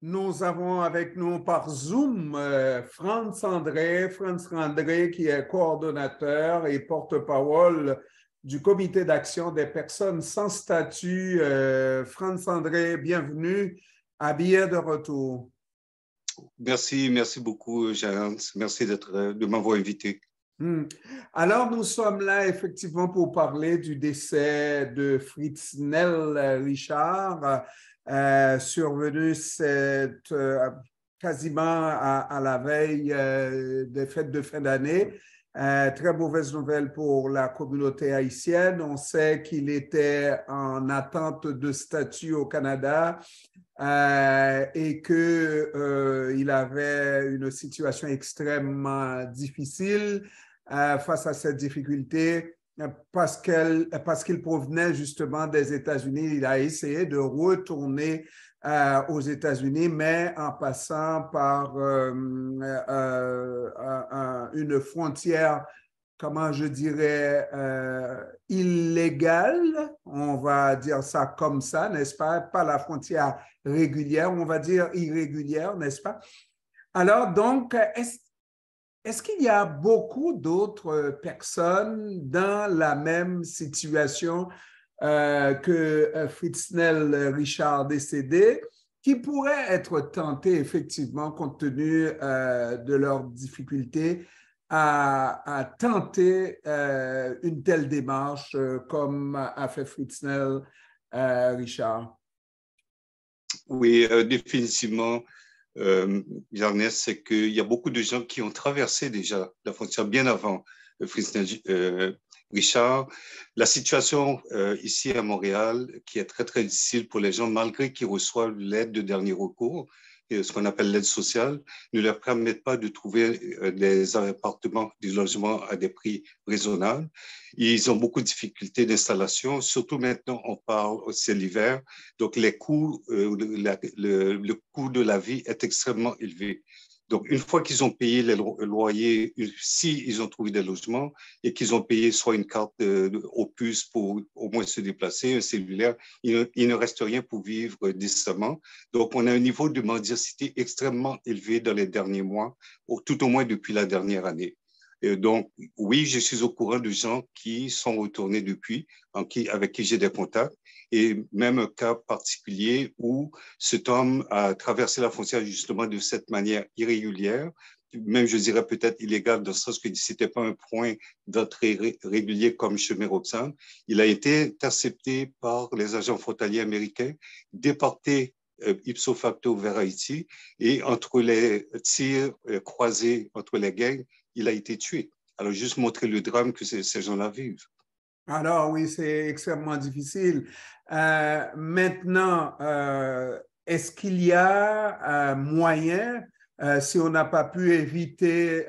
Nous avons avec nous par Zoom Franz André qui est coordonnateur et porte-parole du Comité d'action des personnes sans statut. Franz André, bienvenue à Billets de retour. Merci beaucoup, Jean. Merci de m'avoir invité. Alors, nous sommes là effectivement pour parler du décès de Fritz-Nel Richard, survenu quasiment à la veille des fêtes de fin d'année. Très mauvaise nouvelle pour la communauté haïtienne. On sait qu'il était en attente de statut au Canada et qu'il avait une situation extrêmement difficile. Face à cette difficulté, parce qu'il provenait justement des États-Unis. Il a essayé de retourner aux États-Unis, mais en passant par une frontière, comment je dirais, illégale, on va dire ça comme ça, n'est-ce pas? Pas la frontière régulière, on va dire irrégulière, n'est-ce pas? Alors, donc, est-ce qu'il y a beaucoup d'autres personnes dans la même situation que Fritz-Nel Richard décédé qui pourraient être tentées effectivement, compte tenu de leurs difficultés, à tenter une telle démarche comme a fait Fritz-Nel Richard? Oui, définitivement, Jarnes, c'est qu'il y a beaucoup de gens qui ont traversé déjà la frontière bien avant Fritz-Nel Richard. La situation ici à Montréal, qui est très difficile pour les gens, malgré qu'ils reçoivent l'aide de dernier recours, et ce qu'on appelle l'aide sociale, ne leur permettent pas de trouver des appartements, des logements à des prix raisonnables. Ils ont beaucoup de difficultés d'installation, surtout maintenant, on parle, c'est l'hiver, donc les coûts, le coût de la vie est extrêmement élevé. Donc, une fois qu'ils ont payé les loyers, si ils ont trouvé des logements et qu'ils ont payé soit une carte Opus pour au moins se déplacer, un cellulaire, il ne reste rien pour vivre décemment. Donc, on a un niveau de mendicité extrêmement élevé dans les derniers mois, tout au moins depuis la dernière année. Et donc, oui, je suis au courant de gens qui sont retournés depuis, avec qui j'ai des contacts, et même un cas particulier où cet homme a traversé la frontière justement de cette manière irrégulière, même je dirais peut-être illégale, dans le sens que ce n'était pas un point d'entrée régulier comme chemin Roxane. Il a été intercepté par les agents frontaliers américains, déporté ipso facto vers Haïti, et entre les tirs croisés entre les gangs, il a été tué. Alors, juste montrer le drame que ces gens-là vivent. Alors oui, c'est extrêmement difficile. Maintenant, est-ce qu'il y a moyen, si on n'a pas pu éviter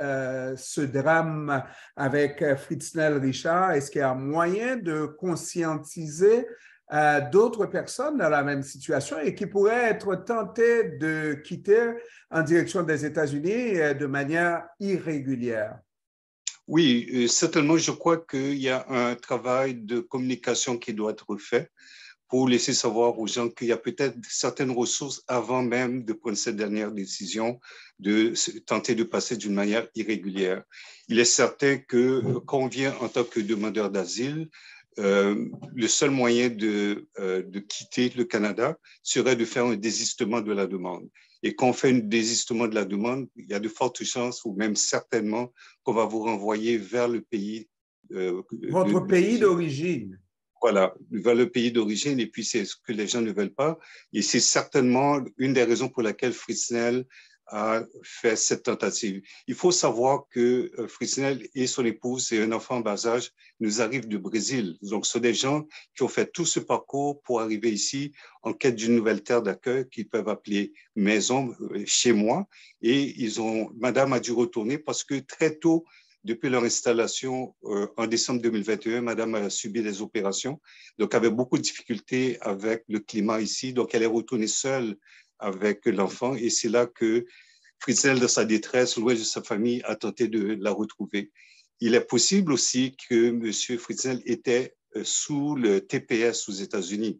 ce drame avec Fritz-Nel Richard, est-ce qu'il y a moyen de conscientiser d'autres personnes dans la même situation et qui pourraient être tentées de quitter en direction des États-Unis de manière irrégulière? Oui, certainement, je crois qu'il y a un travail de communication qui doit être fait pour laisser savoir aux gens qu'il y a peut-être certaines ressources avant même de prendre cette dernière décision de tenter de passer d'une manière irrégulière. Il est certain que quand on vient en tant que demandeur d'asile, le seul moyen de quitter le Canada serait de faire un désistement de la demande. Et quand on fait un désistement de la demande, il y a de fortes chances, ou même certainement, qu'on va vous renvoyer vers le pays. Votre pays d'origine. Voilà, vers le pays d'origine, et puis c'est ce que les gens ne veulent pas. Et c'est certainement une des raisons pour laquelle Fritz-Nel a fait cette tentative. Il faut savoir que Fritz-Nel et son épouse et un enfant en bas âge nous arrivent du Brésil. Donc, ce sont des gens qui ont fait tout ce parcours pour arriver ici en quête d'une nouvelle terre d'accueil qu'ils peuvent appeler maison, chez moi. Et madame a dû retourner parce que très tôt, depuis leur installation en décembre 2021, madame a subi des opérations, donc avait beaucoup de difficultés avec le climat ici. Donc, elle est retournée seule avec l'enfant et c'est là que Fritz-Nel, dans sa détresse, loin de sa famille, a tenté de la retrouver. Il est possible aussi que M. Fritz-Nel était sous le TPS aux États-Unis.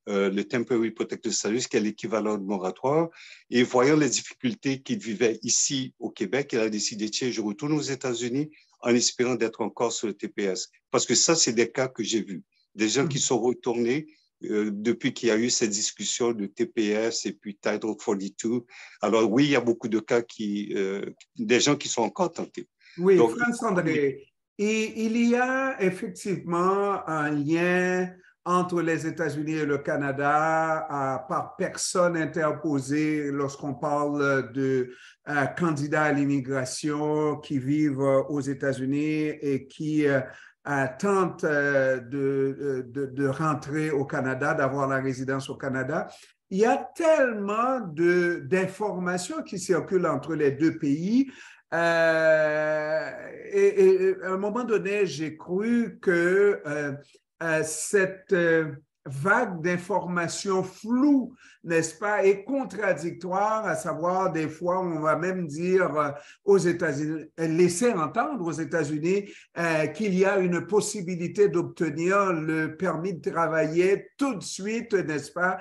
le Temporary Protected Status, qui est l'équivalent de moratoire. Et voyant les difficultés qu'il vivait ici au Québec, il a décidé, tiens, je retourne aux États-Unis en espérant d'être encore sur le TPS. Parce que ça, c'est des cas que j'ai vus. Des gens qui sont retournés depuis qu'il y a eu cette discussion de TPS et puis Title 42. Alors oui, il y a beaucoup de cas des gens qui sont encore tentés. Oui, Donc, Franz-André, et il y a effectivement un lien entre les États-Unis et le Canada par personne interposée lorsqu'on parle de candidats à l'immigration qui vivent aux États-Unis et qui tentent de rentrer au Canada, d'avoir la résidence au Canada. Il y a tellement d'informations qui circulent entre les deux pays. Et à un moment donné, j'ai cru que cette vague d'informations floues, n'est-ce pas, est contradictoire, à savoir des fois, on va même dire aux États-Unis, laisser entendre aux États-Unis qu'il y a une possibilité d'obtenir le permis de travailler tout de suite, n'est-ce pas,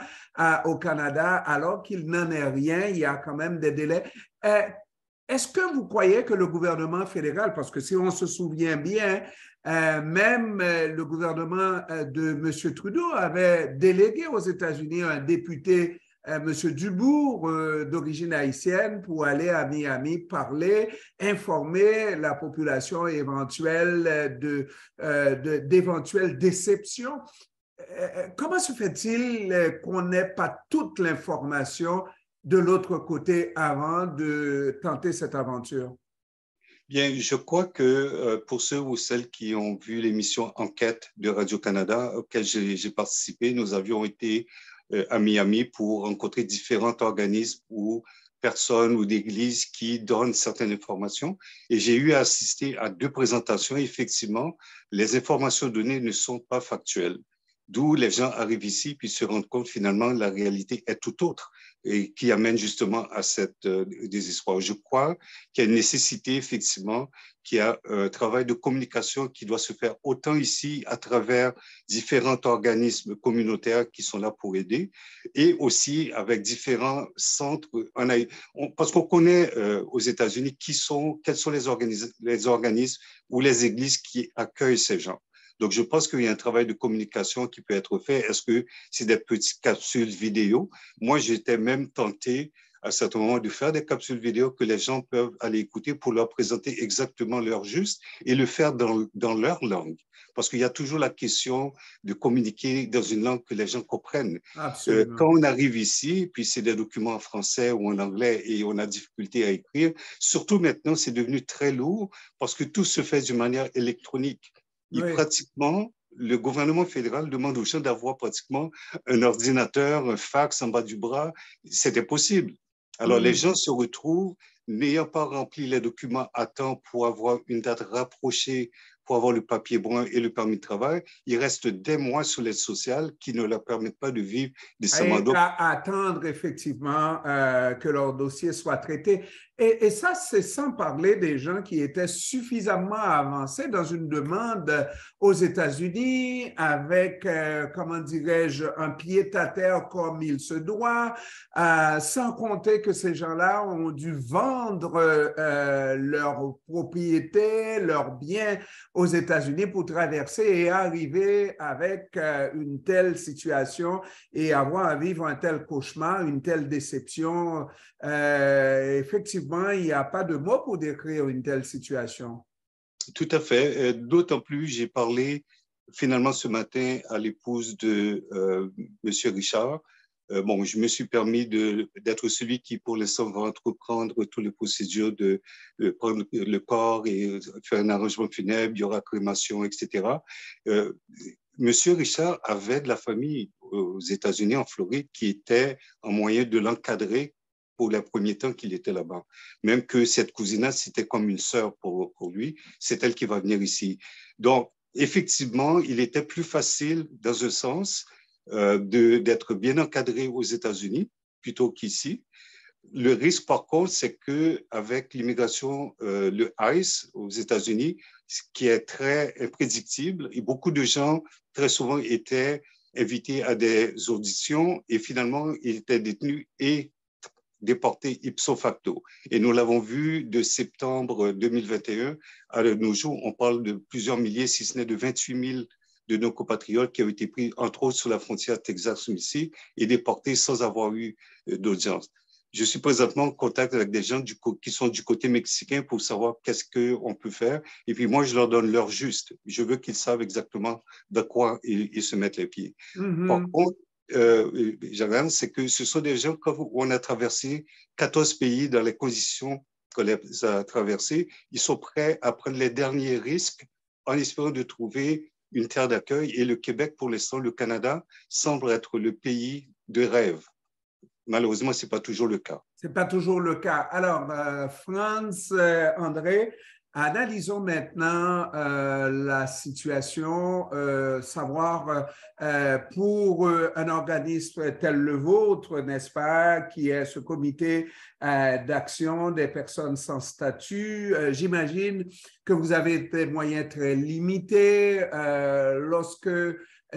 au Canada, alors qu'il n'en est rien, il y a quand même des délais. Est-ce que vous croyez que le gouvernement fédéral, parce que si on se souvient bien, même le gouvernement de M. Trudeau avait délégué aux États-Unis un député, M. Dubourg, d'origine haïtienne, pour aller à Miami parler, informer la population éventuelle d'éventuelles déceptions. Comment se fait-il qu'on n'ait pas toute l'information de l'autre côté avant de tenter cette aventure? Bien, je crois que pour ceux ou celles qui ont vu l'émission Enquête de Radio-Canada auquel j'ai participé, nous avions été à Miami pour rencontrer différents organismes ou personnes ou d'églises qui donnent certaines informations. Et j'ai eu à assister à 2 présentations. Effectivement, les informations données ne sont pas factuelles. D'où les gens arrivent ici puis se rendent compte finalement la réalité est tout autre et qui amène justement à cette désespoir. Je crois qu'il y a une nécessité effectivement qu'il y a un travail de communication qui doit se faire autant ici à travers différents organismes communautaires qui sont là pour aider et aussi avec différents centres. Parce qu'on connaît aux États-Unis quels sont les organismes ou les églises qui accueillent ces gens. Donc, je pense qu'il y a un travail de communication qui peut être fait. Est-ce que c'est des petites capsules vidéo? Moi, j'étais même tenté à certains moments de faire des capsules vidéo que les gens peuvent aller écouter pour leur présenter exactement leur juste et le faire dans leur langue. Parce qu'il y a toujours la question de communiquer dans une langue que les gens comprennent. Quand on arrive ici, puis c'est des documents en français ou en anglais et on a difficulté à écrire, surtout maintenant, c'est devenu très lourd parce que tout se fait d'une manière électronique. Et pratiquement, le gouvernement fédéral demande aux gens d'avoir pratiquement un ordinateur, un fax en bas du bras. C'était possible. Alors, les gens se retrouvent n'ayant pas rempli les documents à temps pour avoir une date rapprochée, pour avoir le papier brun et le permis de travail. Ils restent des mois sur l'aide sociale qui ne leur permettent pas de vivre décemment. Et à attendre effectivement que leur dossier soit traité. Et ça, c'est sans parler des gens qui étaient suffisamment avancés dans une demande aux États-Unis avec, comment dirais-je, un pied-à-terre comme il se doit, sans compter que ces gens-là ont dû vendre leurs propriétés, leurs biens aux États-Unis pour traverser et arriver avec une telle situation et avoir à vivre un tel cauchemar, une telle déception. Effectivement, il n'y a pas de mots pour décrire une telle situation. Tout à fait. D'autant plus, j'ai parlé finalement ce matin à l'épouse de M. Richard. Bon, je me suis permis d'être celui qui, pour l'instant, va entreprendre toutes les procédures de prendre le corps et faire un arrangement funèbre, il y aura crémation, etc. Monsieur Richard avait de la famille aux États-Unis, en Floride, qui était en moyen de l'encadrer pour les premiers temps qu'il était là-bas. Même que cette cousine, c'était comme une sœur pour lui. C'est elle qui va venir ici. Donc, effectivement, il était plus facile, dans un sens, d'être bien encadré aux États-Unis plutôt qu'ici. Le risque, par contre, c'est qu'avec l'immigration, le ICE aux États-Unis, ce qui est très imprédictible, et beaucoup de gens, très souvent, étaient invité à des auditions et finalement, il était détenu et déporté ipso facto. Et nous l'avons vu de septembre 2021 à nos jours, on parle de plusieurs milliers, si ce n'est de 28 000 de nos compatriotes qui ont été pris, entre autres, sur la frontière Texas-Mississippi et déportés sans avoir eu d'audience. Je suis présentement en contact avec des gens qui sont du côté mexicain pour savoir qu'est-ce qu'on peut faire. Et puis moi, je leur donne l'heure juste. Je veux qu'ils savent exactement de quoi ils se mettent les pieds. Par contre, Jeanne, c'est que ce sont des gens où on a traversé 14 pays dans les conditions qu'on les a traversés. Ils sont prêts à prendre les derniers risques en espérant de trouver une terre d'accueil. Et le Québec, pour l'instant, le Canada, semble être le pays de rêve. Malheureusement, ce n'est pas toujours le cas. Ce n'est pas toujours le cas. Alors, Franz, André, analysons maintenant la situation, savoir pour un organisme tel le vôtre, n'est-ce pas, qui est ce comité d'action des personnes sans statut. J'imagine que vous avez des moyens très limités lorsque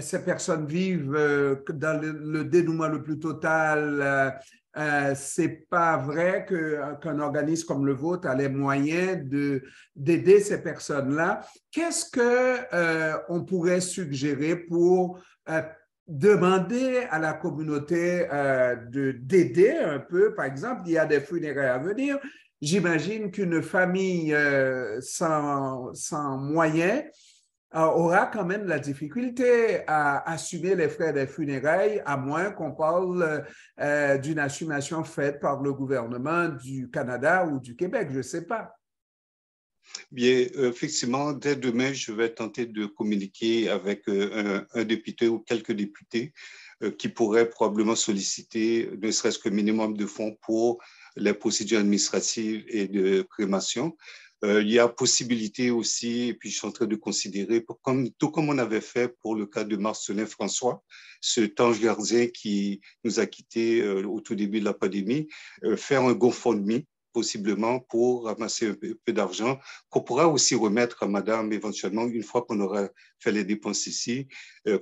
ces personnes vivent dans le dénouement le plus total. C'est pas vrai qu'un organisme comme le vôtre a les moyens d'aider ces personnes-là. Qu'est-ce qu'on pourrait suggérer pour demander à la communauté d'aider un peu? Par exemple, il y a des funérailles à venir. J'imagine qu'une famille sans moyens aura quand même la difficulté à assumer les frais des funérailles, à moins qu'on parle d'une assumation faite par le gouvernement du Canada ou du Québec, je ne sais pas. Bien, effectivement, dès demain, je vais tenter de communiquer avec un député ou quelques députés qui pourraient probablement solliciter ne serait-ce que minimum de fonds pour les procédures administratives et de crémation. Il y a possibilité aussi, et puis je suis en train de considérer, tout comme on avait fait pour le cas de Marcelin François, ce ange gardien qui nous a quittés au tout début de la pandémie, faire un GoFundMe possiblement pour ramasser un peu d'argent qu'on pourra aussi remettre à madame éventuellement une fois qu'on aura fait les dépenses ici,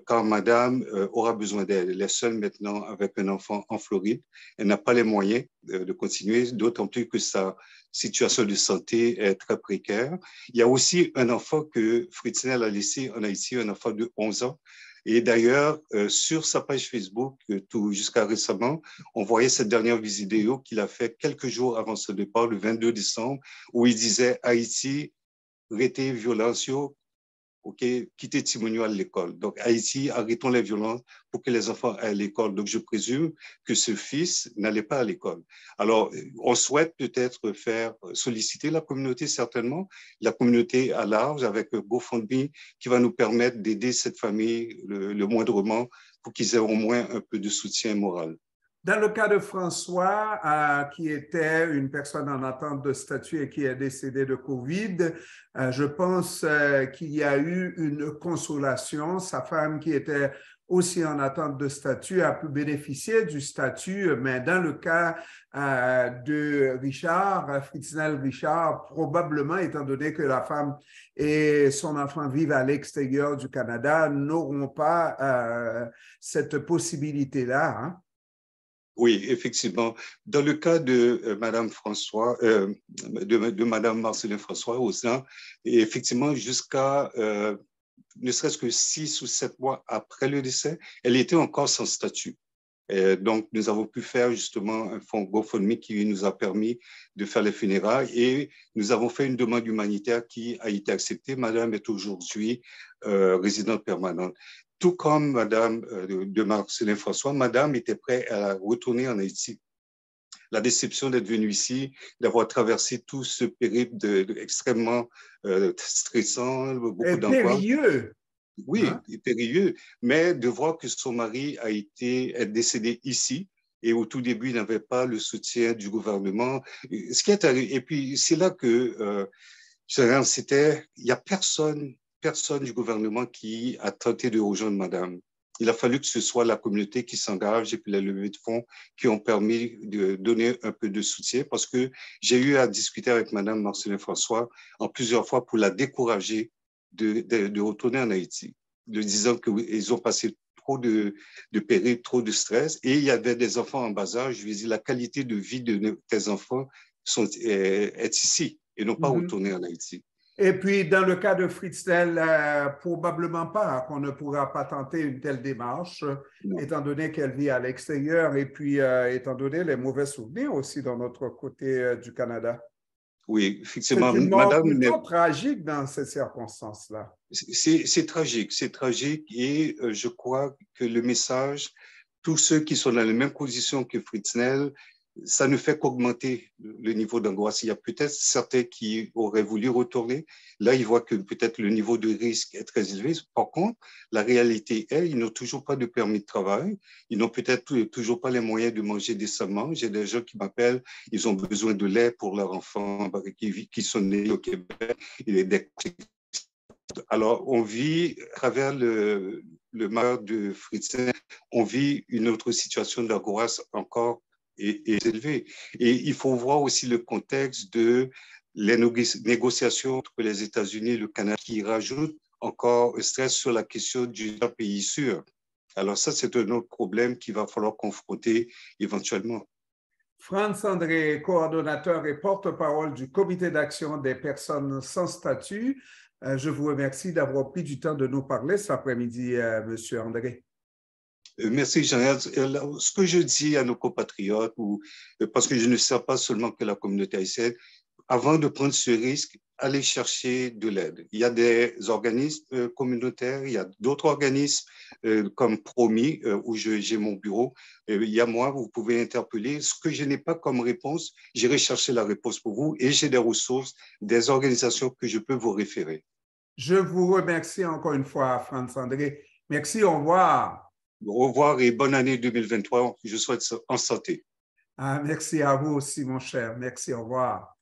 car madame aura besoin d'aide. Elle est seule maintenant avec un enfant en Floride. Elle n'a pas les moyens de continuer, d'autant plus que sa situation de santé est très précaire. Il y a aussi un enfant que Fritznel a laissé en Haïti, un enfant de 11 ans. Et d'ailleurs, sur sa page Facebook, jusqu'à récemment, on voyait cette dernière vidéo qu'il a fait quelques jours avant son départ, le 22 décembre, où il disait « Haïti, arrêtez violence, ok, quittez Timonio à l'école. Donc, Haïti, arrêtons les violences pour que les enfants aillent à l'école. Donc, je présume que ce fils n'allait pas à l'école. Alors, on souhaite peut-être faire solliciter la communauté, certainement, la communauté à large, avec GoFundMe, qui va nous permettre d'aider cette famille le moindrement pour qu'ils aient au moins un peu de soutien moral. Dans le cas de François, qui était une personne en attente de statut et qui est décédé de COVID, je pense qu'il y a eu une consolation. Sa femme, qui était aussi en attente de statut, a pu bénéficier du statut, mais dans le cas de Richard, Fritznel Richard, probablement, étant donné que la femme et son enfant vivent à l'extérieur du Canada, n'auront pas cette possibilité-là, hein? Oui, effectivement. Dans le cas de Madame François, de Madame Marcelin François Ozan, effectivement, jusqu'à ne serait-ce que 6 ou 7 mois après le décès, elle était encore sans statut. Et donc, nous avons pu faire justement un fonds GoFundMe qui nous a permis de faire les funérailles et nous avons fait une demande humanitaire qui a été acceptée. Madame est aujourd'hui résidente permanente. Tout comme Madame de Marcelin François, Madame était prête à retourner en Haïti. La déception d'être venue ici, d'avoir traversé tout ce périple extrêmement stressant, beaucoup d'angoisse. Périlleux. Oui, Hein? périlleux, mais de voir que son mari est décédé ici et au tout début, il n'avait pas le soutien du gouvernement. Ce qui est arrivé, et puis c'est là que il n'y a personne du gouvernement qui a tenté de rejoindre madame. Il a fallu que ce soit la communauté qui s'engage et puis les levées de fonds qui ont permis de donner un peu de soutien parce que j'ai eu à discuter avec madame Marcelin François en plusieurs fois pour la décourager de retourner en Haïti, de disant qu'ils ont passé trop de péril, trop de stress. Et il y avait des enfants en bas âge. Je lui ai dit, la qualité de vie de tes enfants est ici et non pas retourner en Haïti. Et puis, dans le cas de Fritznel, probablement pas qu'on ne pourra pas tenter une telle démarche, étant donné qu'elle vit à l'extérieur et puis étant donné les mauvais souvenirs aussi dans notre côté du Canada. Oui, effectivement. C'est une mort plutôt tragique dans ces circonstances-là. C'est tragique et je crois que le message, tous ceux qui sont dans les mêmes conditions que Fritznel, ça ne fait qu'augmenter le niveau d'angoisse. Il y a peut-être certains qui auraient voulu retourner. Là, ils voient que peut-être le niveau de risque est très élevé. Par contre, la réalité est, ils n'ont toujours pas de permis de travail. Ils n'ont peut-être toujours pas les moyens de manger décemment. J'ai des gens qui m'appellent, ils ont besoin de lait pour leurs enfants qui sont nés au Québec. Alors, on vit, à travers le malheur de Fritznel, on vit une autre situation d'angoisse encore élevée. Et il faut voir aussi le contexte de les négociations entre les États-Unis et le Canada qui rajoutent encore un stress sur la question du pays sûr. Alors ça, c'est un autre problème qu'il va falloir confronter éventuellement. Franz André, coordonnateur et porte-parole du Comité d'action des personnes sans statut, je vous remercie d'avoir pris du temps de nous parler cet après-midi, Monsieur André. Merci, Jean. Ce que je dis à nos compatriotes, parce que je ne sers pas seulement que la communauté haïtienne, avant de prendre ce risque, allez chercher de l'aide. Il y a des organismes communautaires, il y a d'autres organismes comme Promis, où j'ai mon bureau. Il y a moi, vous pouvez interpeller. Ce que je n'ai pas comme réponse, j'irai chercher la réponse pour vous et j'ai des ressources, des organisations que je peux vous référer. Je vous remercie encore une fois, Franz André. Merci, au revoir. Au revoir et bonne année 2023. Je souhaite en santé. Merci à vous aussi, mon cher. Merci, au revoir.